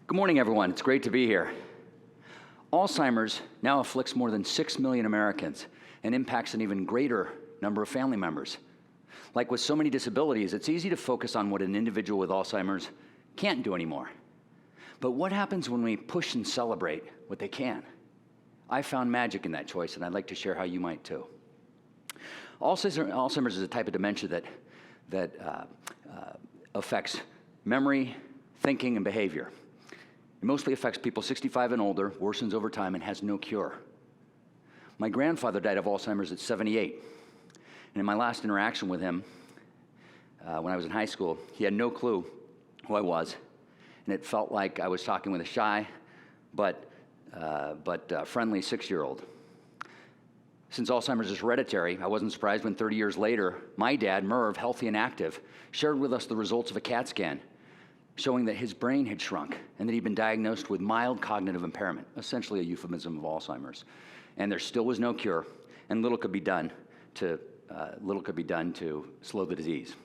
Good morning, everyone. It's great to be here. Alzheimer's now afflicts more than 6 million Americans and impacts an even greater number of family members. Like with so many disabilities, it's easy to focus on what an individual with Alzheimer's can't do anymore. But what happens when we push and celebrate what they can? I found magic in that choice, and I'd like to share how you might too. Alzheimer's is a type of dementia that affects memory, thinking, and behavior. It mostly affects people 65 and older, worsens over time, and has no cure. My grandfather died of Alzheimer's at 78, and in my last interaction with him, when I was in high school, he had no clue who I was, and it felt like I was talking with a shy but friendly 6-year-old. Since Alzheimer's is hereditary, I wasn't surprised when 30 years later, my dad, Merv, healthy and active, shared with us the results of a CAT scan, showing that his brain had shrunk and that he'd been diagnosed with mild cognitive impairment, essentially a euphemism of Alzheimer's. And there still was no cure, and little could be done to slow the disease.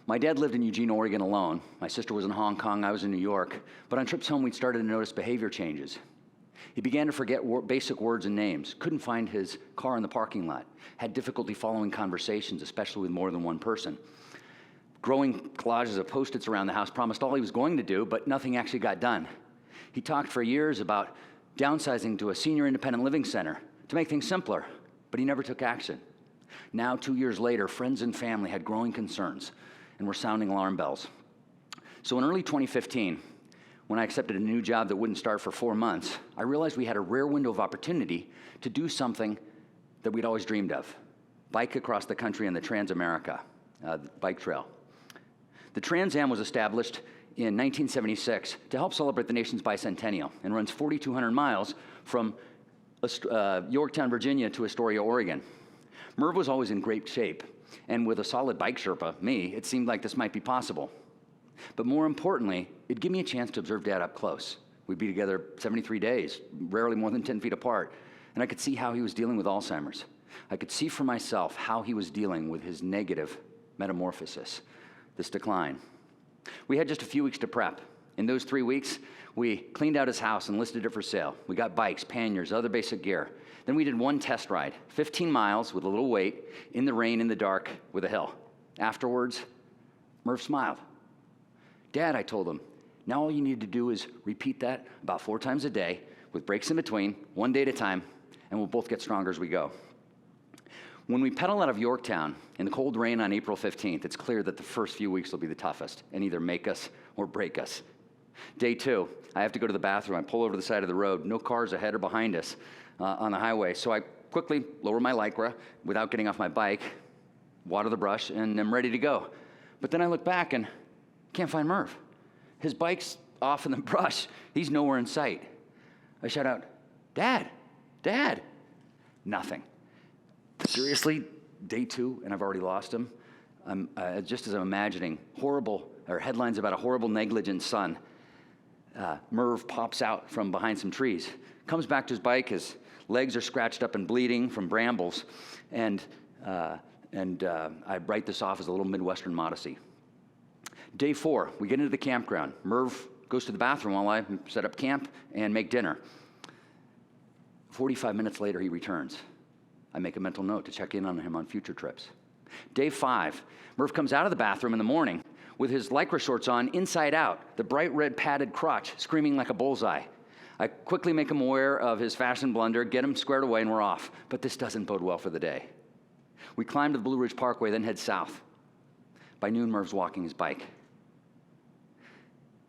My dad lived in Eugene, Oregon alone. My sister was in Hong Kong, I was in New York. But on trips home, we'd started to notice behavior changes. He began to forget basic words and names, couldn't find his car in the parking lot, had difficulty following conversations, especially with more than one person. Growing collages of Post-its around the house promised all he was going to do, but nothing actually got done. He talked for years about downsizing to a senior independent living center to make things simpler, but he never took action. Now, 2 years later, friends and family had growing concerns and were sounding alarm bells. So in early 2015, when I accepted a new job that wouldn't start for 4 months, I realized we had a rare window of opportunity to do something that we'd always dreamed of: bike across the country on the TransAmerica bike trail. The Trans Am was established in 1976 to help celebrate the nation's bicentennial and runs 4,200 miles from Yorktown, Virginia to Astoria, Oregon. Merv was always in great shape, and with a solid bike Sherpa, me, it seemed like this might be possible. But more importantly, it'd give me a chance to observe Dad up close. We'd be together 73 days, rarely more than 10 feet apart, and I could see how he was dealing with Alzheimer's. I could see for myself how he was dealing with his negative metamorphosis, this decline. We had just a few weeks to prep. In those 3 weeks, we cleaned out his house and listed it for sale. We got bikes, panniers, other basic gear. Then we did one test ride, 15 miles with a little weight, in the rain, in the dark, with a hill. Afterwards, Merv smiled. Dad, I told him, now all you need to do is repeat that about 4 times a day, with breaks in between, 1 day at a time, and we'll both get stronger as we go. When we pedal out of Yorktown in the cold rain on April 15th, it's clear that the first few weeks will be the toughest and either make us or break us. Day 2, I have to go to the bathroom. I pull over to the side of the road. No cars ahead or behind us on the highway. So I quickly lower my Lycra without getting off my bike, water the brush, and I'm ready to go. But then I look back and can't find Merv. His bike's off in the brush. He's nowhere in sight. I shout out, Dad, Dad. Nothing. Seriously, day 2, and I've already lost him. Just as I'm imagining headlines about a horrible, negligent son, Merv pops out from behind some trees, comes back to his bike. His legs are scratched up and bleeding from brambles, and I write this off as a little Midwestern modesty. Day 4, we get into the campground. Merv goes to the bathroom while I set up camp and make dinner. 45 minutes later, he returns. I make a mental note to check in on him on future trips. Day 5, Merv comes out of the bathroom in the morning with his Lycra shorts on inside out, the bright red padded crotch screaming like a bullseye. I quickly make him aware of his fashion blunder, get him squared away, and we're off. But this doesn't bode well for the day. We climb to the Blue Ridge Parkway, then head south. By noon, Merv's walking his bike.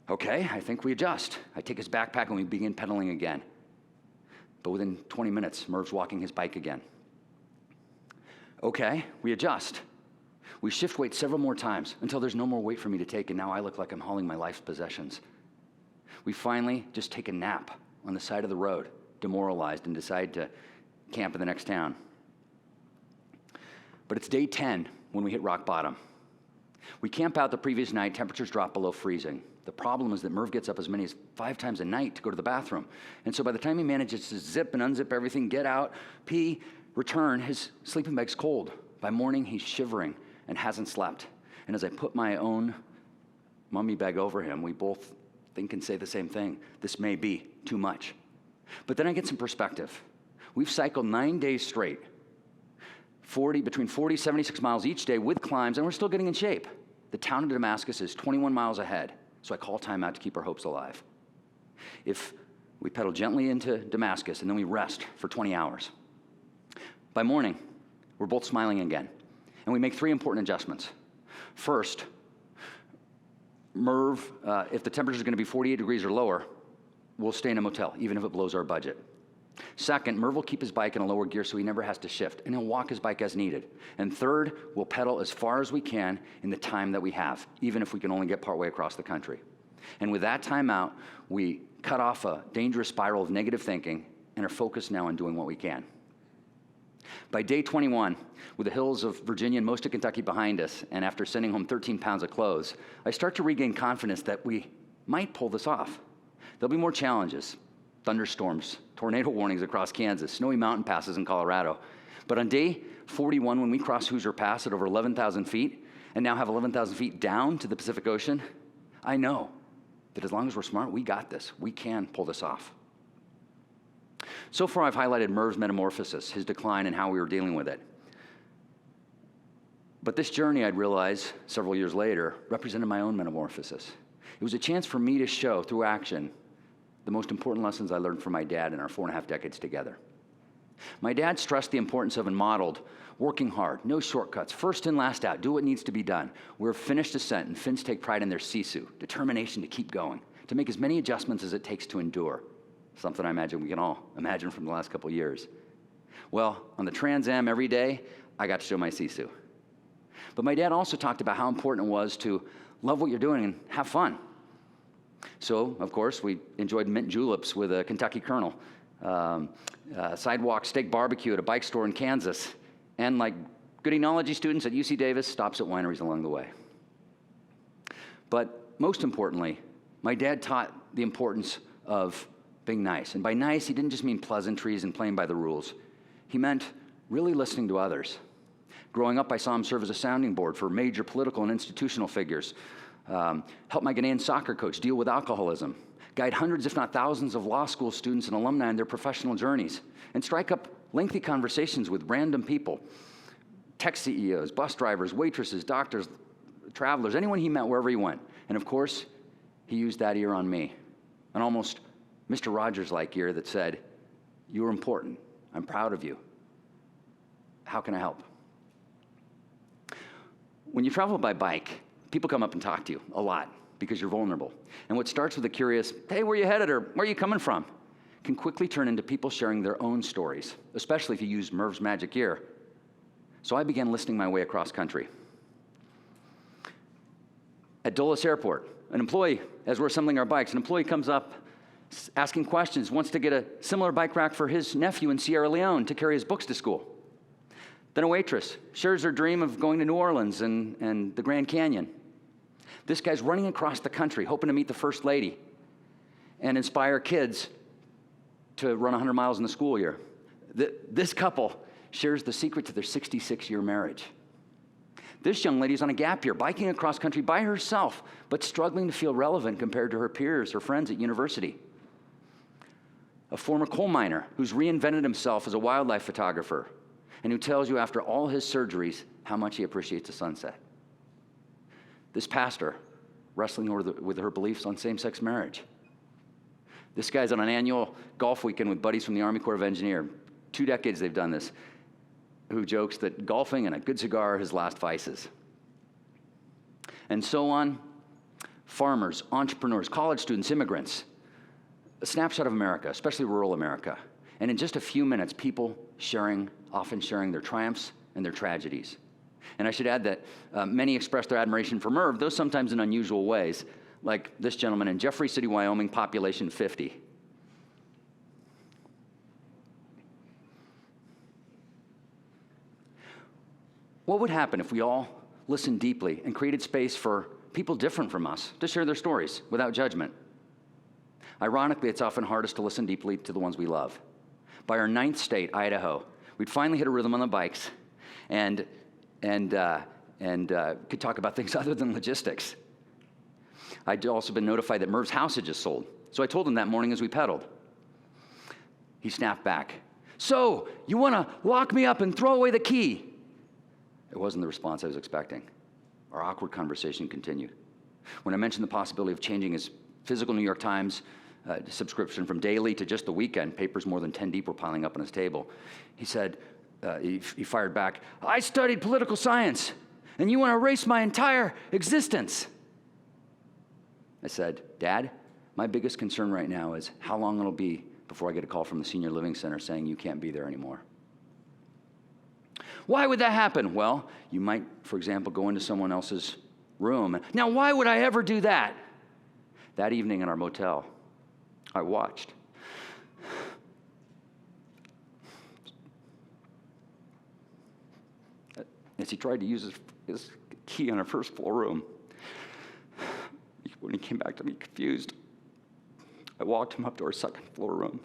Okay, I think we adjust. I take his backpack and we begin pedaling again. But within 20 minutes, Merv's walking his bike again. Okay, we adjust. We shift weight several more times until there's no more weight for me to take, and now I look like I'm hauling my life's possessions. We finally just take a nap on the side of the road, demoralized, and decide to camp in the next town. But it's day 10 when we hit rock bottom. We camp out the previous night, temperatures drop below freezing. The problem is that Merv gets up as many as 5 times a night to go to the bathroom. And so by the time he manages to zip and unzip everything, get out, pee, return, his sleeping bag's cold. By morning, he's shivering and hasn't slept. And as I put my own mummy bag over him, we both think and say the same thing. This may be too much. But then I get some perspective. We've cycled 9 days straight, between 40, 76 miles each day with climbs, and we're still getting in shape. The town of Damascus is 21 miles ahead, so I call time out to keep our hopes alive. If we pedal gently into Damascus and then we rest for 20 hours. By morning, we're both smiling again, and we make 3 important adjustments. First, Merv, if the temperature is going to be 48 degrees or lower, we'll stay in a motel, even if it blows our budget. Second, Merv will keep his bike in a lower gear so he never has to shift, and he'll walk his bike as needed. And third, we'll pedal as far as we can in the time that we have, even if we can only get partway across the country. And with that time out, we cut off a dangerous spiral of negative thinking and are focused now on doing what we can. By day 21, with the hills of Virginia and most of Kentucky behind us, and after sending home 13 pounds of clothes, I start to regain confidence that we might pull this off. There'll be more challenges, thunderstorms, tornado warnings across Kansas, snowy mountain passes in Colorado. But on day 41, when we cross Hoosier Pass at over 11,000 feet, and now have 11,000 feet down to the Pacific Ocean, I know that as long as we're smart, we got this. We can pull this off. So far, I've highlighted Merv's metamorphosis, his decline, and how we were dealing with it. But this journey, I'd realize several years later, represented my own metamorphosis. It was a chance for me to show, through action, the most important lessons I learned from my dad in our 4.5 decades together. My dad stressed the importance of and modeled working hard, no shortcuts, first in, last out, do what needs to be done. We're a Finnish descent, and Finns take pride in their sisu, determination to keep going, to make as many adjustments as it takes to endure. Something I imagine we can all imagine from the last couple of years. Well, on the Trans Am every day, I got to show my sisu. But my dad also talked about how important it was to love what you're doing and have fun. So, of course, we enjoyed mint juleps with a Kentucky Colonel, sidewalk steak barbecue at a bike store in Kansas, and like good enology students at UC-Davis, stops at wineries along the way. But most importantly, my dad taught the importance of being nice. And by nice, he didn't just mean pleasantries and playing by the rules. He meant really listening to others. Growing up, I saw him serve as a sounding board for major political and institutional figures, help my Ghanaian soccer coach deal with alcoholism, guide hundreds, if not thousands, of law school students and alumni in their professional journeys, and strike up lengthy conversations with random people, tech CEOs, bus drivers, waitresses, doctors, travelers, anyone he met wherever he went. And of course, he used that ear on me, an almost Mr. Rogers-like ear that said, "You're important. I'm proud of you. How can I help?" When you travel by bike, people come up and talk to you a lot because you're vulnerable. And what starts with a curious, "Hey, where are you headed?" or "Where are you coming from?" can quickly turn into people sharing their own stories, especially if you use Merv's magic ear. So I began listening my way across country. At Dulles Airport, an employee, as we're assembling our bikes, an employee comes up asking questions, wants to get a similar bike rack for his nephew in Sierra Leone to carry his books to school. Then a waitress shares her dream of going to New Orleans and the Grand Canyon. This guy's running across the country, hoping to meet the First Lady and inspire kids to run 100 miles in the school year. This couple shares the secret to their 66-year marriage. This young lady's on a gap year, biking across country by herself, but struggling to feel relevant compared to her peers, her friends at university. A former coal miner who's reinvented himself as a wildlife photographer and who tells you after all his surgeries how much he appreciates the sunset. This pastor wrestling with her beliefs on same-sex marriage. This guy's on an annual golf weekend with buddies from the Army Corps of Engineers. 2 decades they've done this, who jokes that golfing and a good cigar are his last vices. And so on. Farmers, entrepreneurs, college students, immigrants. A snapshot of America, especially rural America. And in just a few minutes, people often sharing their triumphs and their tragedies. And I should add that many express their admiration for Merv, though sometimes in unusual ways, like this gentleman in Jeffrey City, Wyoming, population 50. What would happen if we all listened deeply and created space for people different from us to share their stories without judgment? Ironically, it's often hardest to listen deeply to the ones we love. By our 9th state, Idaho, we'd finally hit a rhythm on the bikes and could talk about things other than logistics. I'd also been notified that Merv's house had just sold, so I told him that morning as we pedaled. He snapped back, "So, you want to lock me up and throw away the key?" It wasn't the response I was expecting. Our awkward conversation continued. When I mentioned the possibility of changing his physical New York Times subscription from daily to just the weekend, papers more than 10 deep were piling up on his table, he said, he fired back, "I studied political science, and you want to erase my entire existence." I said, "Dad, my biggest concern right now is how long it'll be before I get a call from the senior living center saying you can't be there anymore." "Why would that happen?" "Well, you might, for example, go into someone else's room." "Now, why would I ever do that?" That evening in our motel, I watched as he tried to use his key on our first floor room. When he came back to me confused, I walked him up to our second floor room.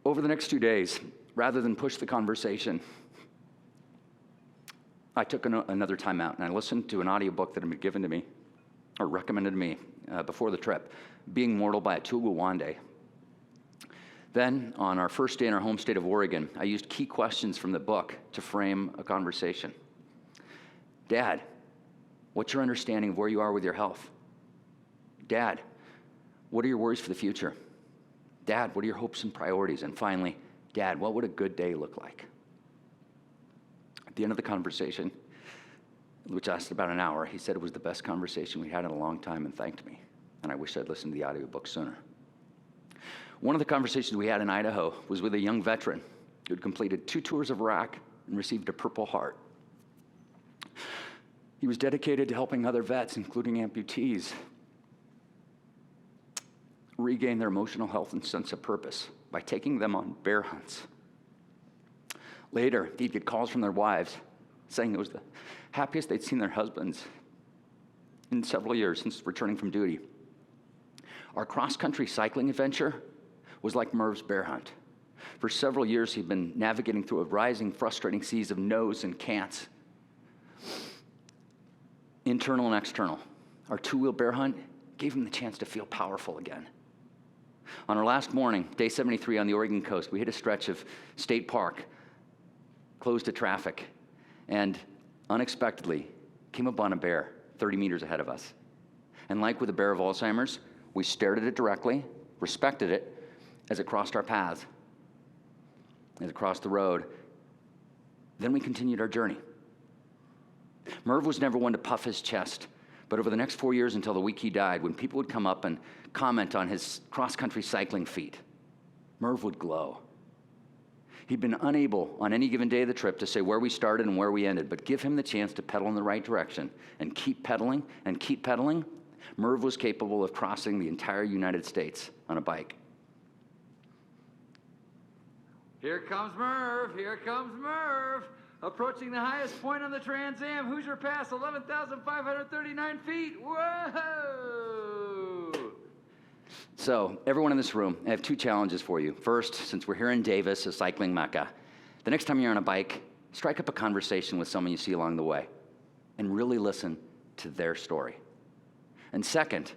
Over the next 2 days, rather than push the conversation, I took another time out and I listened to an audiobook that had been given to me, or recommended to me before the trip, Being Mortal by Atul Gawande. Then, on our first day in our home state of Oregon, I used key questions from the book to frame a conversation. "Dad, what's your understanding of where you are with your health? Dad, what are your worries for the future? Dad, what are your hopes and priorities? And finally, Dad, what would a good day look like?" At the end of the conversation, which lasted about an hour, he said it was the best conversation we had in a long time and thanked me. And I wish I'd listened to the audiobook sooner. One of the conversations we had in Idaho was with a young veteran who had completed 2 tours of Iraq and received a Purple Heart. He was dedicated to helping other vets, including amputees, regain their emotional health and sense of purpose by taking them on bear hunts. Later, he'd get calls from their wives saying it was the happiest they'd seen their husbands in several years since returning from duty. Our cross-country cycling adventure was like Merv's bear hunt. For several years, he'd been navigating through a rising, frustrating seas of no's and can'ts, internal and external. Our 2-wheel bear hunt gave him the chance to feel powerful again. On our last morning, day 73 on the Oregon coast, we hit a stretch of state park, closed to traffic, and unexpectedly came upon a bear 30 meters ahead of us. And like with a bear of Alzheimer's, we stared at it directly, respected it as it crossed our paths, as it crossed the road. Then we continued our journey. Merv was never one to puff his chest, but over the next 4 years until the week he died, when people would come up and comment on his cross-country cycling feat, Merv would glow. He'd been unable on any given day of the trip to say where we started and where we ended, but give him the chance to pedal in the right direction and keep pedaling, Merv was capable of crossing the entire United States on a bike. Here comes Merv, here comes Merv. Approaching the highest point on the Trans Am, Hoosier Pass, 11,539 feet. Whoa! So, everyone in this room, I have 2 challenges for you. First, since we're here in Davis, a cycling mecca, the next time you're on a bike, strike up a conversation with someone you see along the way and really listen to their story. And second,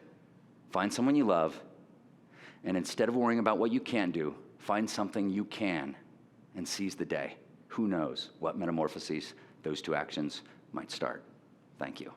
find someone you love, and instead of worrying about what you can't do, find something you can and seize the day. Who knows what metamorphoses those 2 actions might start. Thank you.